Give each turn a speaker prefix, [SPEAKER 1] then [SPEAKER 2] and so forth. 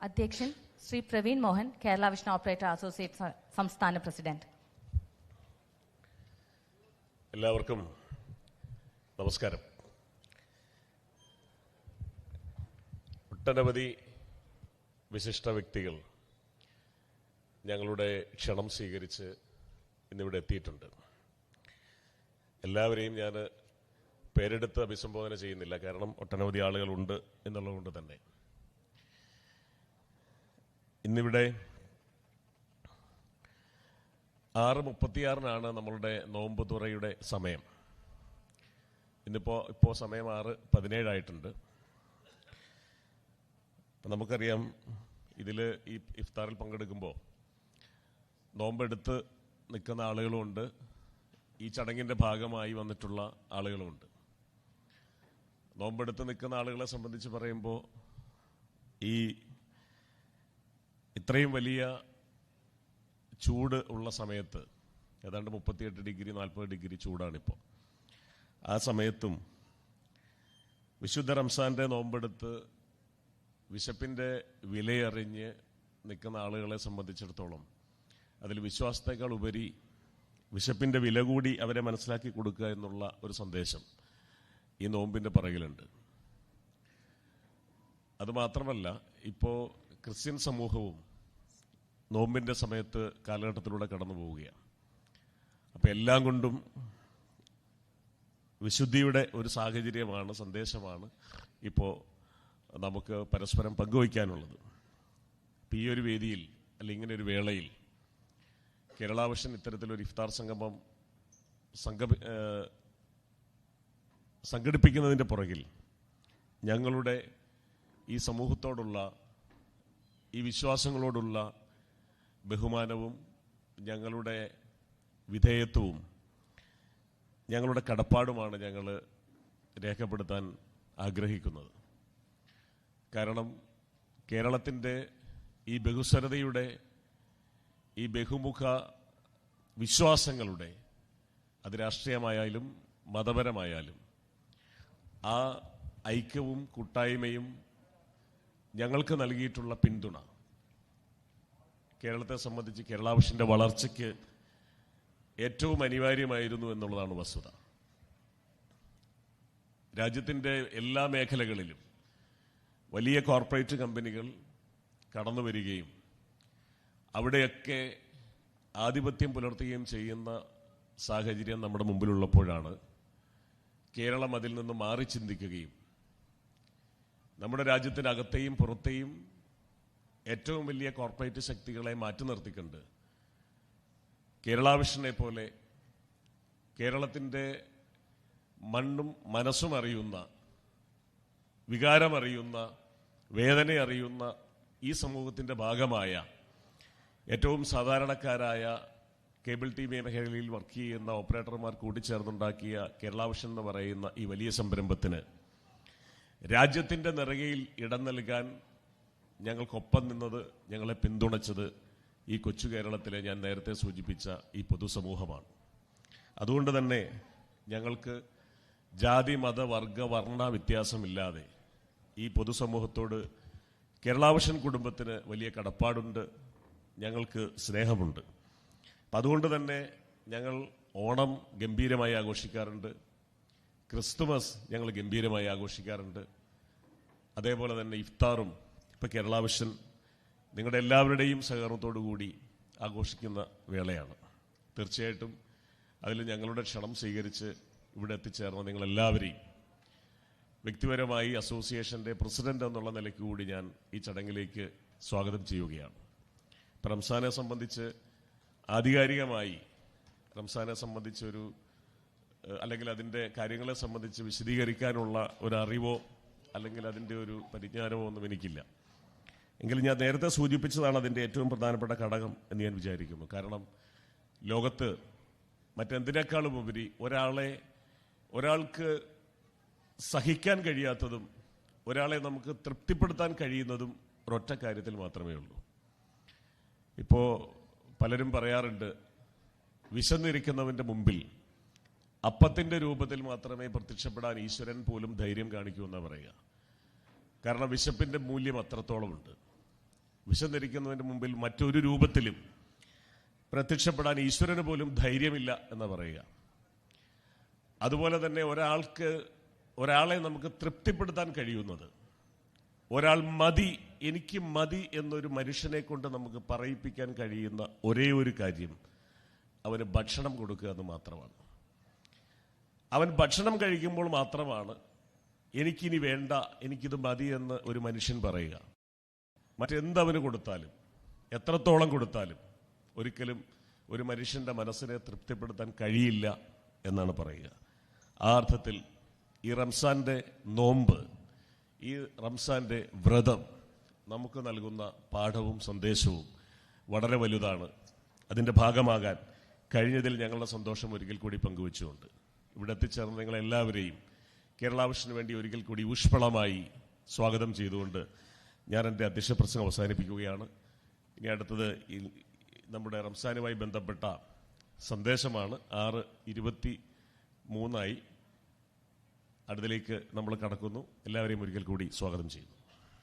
[SPEAKER 1] അധ്യക്ഷൻ Shri Praveen Mohan, Kerala vision operator associate സംസ്ഥാന president.
[SPEAKER 2] എല്ലാവർക്കും നമസ്കാരം. ഒട്ടനവധി വിശിഷ്ട വ്യക്തികൾ ഞങ്ങളുടെ ക്ഷണം സ്വീകരിച്ച് ഇന്നിവിടെ എത്തിയിട്ടുണ്ട്. എല്ലാവരെയും ഞാൻ പേരെടുത്ത് അഭിസംബോധന ചെയ്യുന്നില്ല, കാരണം ഒട്ടനവധി ആളുകളുണ്ട് എന്നുള്ളതുകൊണ്ട് തന്നെ. ഇന്നിവിടെ 6:36 നമ്മളുടെ നോമ്പ് തുറയുടെ സമയം. ഇപ്പോൾ സമയം 6:17 നമുക്കറിയാം, ഇതിൽ ഈ ഇഫ്താറിൽ പങ്കെടുക്കുമ്പോൾ നോമ്പെടുത്ത് നിൽക്കുന്ന ആളുകളുമുണ്ട്, ഈ ചടങ്ങിൻ്റെ ഭാഗമായി വന്നിട്ടുള്ള ആളുകളുമുണ്ട്. നോമ്പെടുത്ത് നിൽക്കുന്ന ആളുകളെ സംബന്ധിച്ച് പറയുമ്പോൾ ഈ ഇത്രയും വലിയ ചൂട് ഉള്ള സമയത്ത്, ഏതാണ്ട് 38 ഡിഗ്രി 40 ഡിഗ്രി ചൂടാണിപ്പോൾ, ആ സമയത്തും വിശുദ്ധ റംസാൻ്റെ നോമ്പെടുത്ത് വിശപ്പിൻ്റെ വിലയറിഞ്ഞ് നിൽക്കുന്ന ആളുകളെ സംബന്ധിച്ചിടത്തോളം അതിൽ വിശ്വാസത്തേക്കാൾ ഉപരി വിശപ്പിൻ്റെ വില കൂടി അവരെ മനസ്സിലാക്കി കൊടുക്കുക എന്നുള്ള ഒരു സന്ദേശം ഈ നോമ്പിൻ്റെ പിറകിലുണ്ട്. അതുമാത്രമല്ല, ഇപ്പോൾ ക്രിസ്ത്യൻ സമൂഹവും നോമ്പിൻ്റെ സമയത്ത് കാലഘട്ടത്തിലൂടെ കടന്നു പോവുകയാണ്. അപ്പോൾ എല്ലാം കൊണ്ടും വിശുദ്ധിയുടെ ഒരു സാഹചര്യമാണ്, സന്ദേശമാണ് ഇപ്പോൾ നമുക്ക് പരസ്പരം പങ്കുവയ്ക്കാനുള്ളത്. ഇപ്പം ഈ ഒരു വേദിയിൽ, അല്ലെങ്കിൽ ഇങ്ങനെ ഒരു വേളയിൽ കേരള വിഷൻ ഇത്തരത്തിലൊരു ഇഫ്താർ സംഗമം സംഘടിപ്പിക്കുന്നതിൻ്റെ പുറകിൽ ഞങ്ങളുടെ ഈ സമൂഹത്തോടുള്ള, ഈ വിശ്വാസങ്ങളോടുള്ള ബഹുമാനവും ഞങ്ങളുടെ വിധേയത്വവും ഞങ്ങളുടെ കടപ്പാടുമാണ് ഞങ്ങൾ രേഖപ്പെടുത്താൻ ആഗ്രഹിക്കുന്നത്. കാരണം കേരളത്തിൻ്റെ ഈ ബഹുസ്വരതയുടെ, ഈ ബഹുമുഖ വിശ്വാസങ്ങളുടെ, അത് രാഷ്ട്രീയമായാലും മതപരമായാലും, ആ ഐക്യവും കൂട്ടായ്മയും ഞങ്ങൾക്ക് നൽകിയിട്ടുള്ള പിന്തുണ കേരളത്തെ സംബന്ധിച്ച് കേരള വിഷൻ്റെ വളർച്ചയ്ക്ക് ഏറ്റവും അനിവാര്യമായിരുന്നു എന്നുള്ളതാണ് വസ്തുത. രാജ്യത്തിൻ്റെ എല്ലാ മേഖലകളിലും വലിയ കോർപ്പറേറ്റ് കമ്പനികൾ കടന്നു വരികയും അവിടെയൊക്കെ ആധിപത്യം പുലർത്തുകയും ചെയ്യുന്ന സാഹചര്യം നമ്മുടെ മുമ്പിലുള്ളപ്പോഴാണ് കേരളം അതിൽ നിന്ന് മാറി ചിന്തിക്കുകയും നമ്മുടെ രാജ്യത്തിനകത്തെയും പുറത്തെയും ഏറ്റവും വലിയ കോർപ്പറേറ്റ് ശക്തികളെ മാറ്റി നിർത്തിക്കൊണ്ട് കേരള വിഷനെ പോലെ കേരളത്തിൻ്റെ മണ്ണും മനസ്സും അറിയുന്ന, വികാരമറിയുന്ന, വേദന അറിയുന്ന ഈ സമൂഹത്തിൻ്റെ ഭാഗമായ ഏറ്റവും സാധാരണക്കാരായ കേബിൾ ടി വി മേഖലയിൽ വർക്ക് ചെയ്യുന്ന ഓപ്പറേറ്റർമാർ കൂട്ടിച്ചേർന്നുണ്ടാക്കിയ കേരള വിഷൻ എന്ന് പറയുന്ന ഈ വലിയ സംരംഭത്തിന് രാജ്യത്തിൻ്റെ നെറുകയിൽ ഇടം നൽകാൻ ഞങ്ങൾക്കൊപ്പം നിന്നത്, ഞങ്ങളെ പിന്തുണച്ചത് ഈ കൊച്ചു കേരളത്തിലെ ഞാൻ നേരത്തെ സൂചിപ്പിച്ച ഈ പൊതുസമൂഹമാണ്. അതുകൊണ്ട് തന്നെ ഞങ്ങൾക്ക് ജാതി മത വർഗ വർണ്ണ വ്യത്യാസമില്ലാതെ ഈ പൊതുസമൂഹത്തോട് കേരള വിഷൻ കുടുംബത്തിന് വലിയ കടപ്പാടുണ്ട്, ഞങ്ങൾക്ക് സ്നേഹമുണ്ട്. അപ്പം അതുകൊണ്ട് തന്നെ ഞങ്ങൾ ഓണം ഗംഭീരമായി ആഘോഷിക്കാറുണ്ട്, ക്രിസ്തുമസ് ഞങ്ങൾ ഗംഭീരമായി ആഘോഷിക്കാറുണ്ട്, അതേപോലെ തന്നെ ഇഫ്താറും ഇപ്പോൾ കേരള വിഷൻ നിങ്ങളുടെ എല്ലാവരുടെയും സഹകരണത്തോടു കൂടി ആഘോഷിക്കുന്ന വേളയാണ്. തീർച്ചയായിട്ടും അതിൽ ഞങ്ങളുടെ ക്ഷണം സ്വീകരിച്ച് ഇവിടെ എത്തിച്ചേർന്ന നിങ്ങളെല്ലാവരെയും വ്യക്തിപരമായി അസോസിയേഷൻ്റെ പ്രസിഡന്റ് എന്നുള്ള നിലയ്ക്ക് കൂടി ഞാൻ ഈ ചടങ്ങിലേക്ക് സ്വാഗതം ചെയ്യുകയാണ്. ഇപ്പം റംസാനെ സംബന്ധിച്ച് ആധികാരികമായി റംസാനെ സംബന്ധിച്ചൊരു, അല്ലെങ്കിൽ അതിൻ്റെ കാര്യങ്ങളെ സംബന്ധിച്ച് വിശദീകരിക്കാനുള്ള ഒരു അറിവോ അല്ലെങ്കിൽ അതിൻ്റെ ഒരു പരിജ്ഞാനമോ ഒന്നും എനിക്കില്ല. എങ്കിലും ഞാൻ നേരത്തെ സൂചിപ്പിച്ചതാണ് അതിൻ്റെ ഏറ്റവും പ്രധാനപ്പെട്ട ഘടകം എന്ന് ഞാൻ വിചാരിക്കുന്നു. കാരണം ലോകത്ത് മറ്റെന്തിനേക്കാളും ഉപരി ഒരാൾക്ക് സഹിക്കാൻ കഴിയാത്തതും ഒരാളെ നമുക്ക് തൃപ്തിപ്പെടുത്താൻ കഴിയുന്നതും ഒരൊറ്റ കാര്യത്തിൽ മാത്രമേ ഉള്ളൂ. ഇപ്പോൾ പലരും പറയാറുണ്ട്, വിശന്നിരിക്കുന്നവൻ്റെ മുമ്പിൽ അപ്പത്തിൻ്റെ രൂപത്തിൽ മാത്രമേ പ്രത്യക്ഷപ്പെടാൻ ഈശ്വരൻ പോലും ധൈര്യം കാണിക്കൂ എന്നാണ് പറയുക. കാരണം വിശപ്പിൻ്റെ മൂല്യം അത്രത്തോളമുണ്ട്. വിശന്നിരിക്കുന്നതിൻ്റെ മുമ്പിൽ മറ്റൊരു രൂപത്തിലും പ്രത്യക്ഷപ്പെടാൻ ഈശ്വരന് പോലും ധൈര്യമില്ല എന്ന് പറയുക. അതുപോലെ തന്നെ ഒരാളെ നമുക്ക് തൃപ്തിപ്പെടുത്താൻ കഴിയുന്നത്, ഒരാൾ മതി, എനിക്ക് മതി എന്നൊരു മനുഷ്യനെ കൊണ്ട് നമുക്ക് പറയിപ്പിക്കാൻ കഴിയുന്ന ഒരേ ഒരു കാര്യം അവന് ഭക്ഷണം കൊടുക്കുക എന്ന് മാത്രമാണ്. അവൻ ഭക്ഷണം കഴിക്കുമ്പോൾ മാത്രമാണ് എനിക്കിനി വേണ്ട, എനിക്കിത് മതി എന്ന് ഒരു മനുഷ്യൻ പറയുക. മറ്റെന്തവന് കൊടുത്താലും, എത്രത്തോളം കൊടുത്താലും ഒരിക്കലും ഒരു മനുഷ്യൻ്റെ മനസ്സിനെ തൃപ്തിപ്പെടുത്താൻ കഴിയില്ല എന്നാണ് പറയുക. ആ അർത്ഥത്തിൽ ഈ റംസാൻ്റെ നോമ്പ്, ഈ റംസാൻ്റെ വ്രതം നമുക്ക് നൽകുന്ന പാഠവും സന്ദേശവും വളരെ വലുതാണ്. അതിൻ്റെ ഭാഗമാകാൻ കഴിഞ്ഞതിൽ ഞങ്ങളുടെ സന്തോഷം ഒരിക്കൽ കൂടി പങ്കുവെച്ചുകൊണ്ട് ഇവിടെ എത്തിച്ചേർന്ന നിങ്ങളെല്ലാവരെയും കേരള വിഷന് വേണ്ടി ഒരിക്കൽ കൂടി ഊഷ്മളമായി സ്വാഗതം ചെയ്തുകൊണ്ട് ഞാൻ എൻ്റെ അധ്യക്ഷ പ്രസംഗം അവസാനിപ്പിക്കുകയാണ്. ഇനി അടുത്തത് നമ്മുടെ റംസാനുമായി ബന്ധപ്പെട്ട സന്ദേശമാണ്. 6:23 അടുത്തിലേക്ക് നമ്മൾ കടക്കുന്നു. എല്ലാവരെയും ഒരിക്കൽ കൂടി സ്വാഗതം ചെയ്യുന്നു.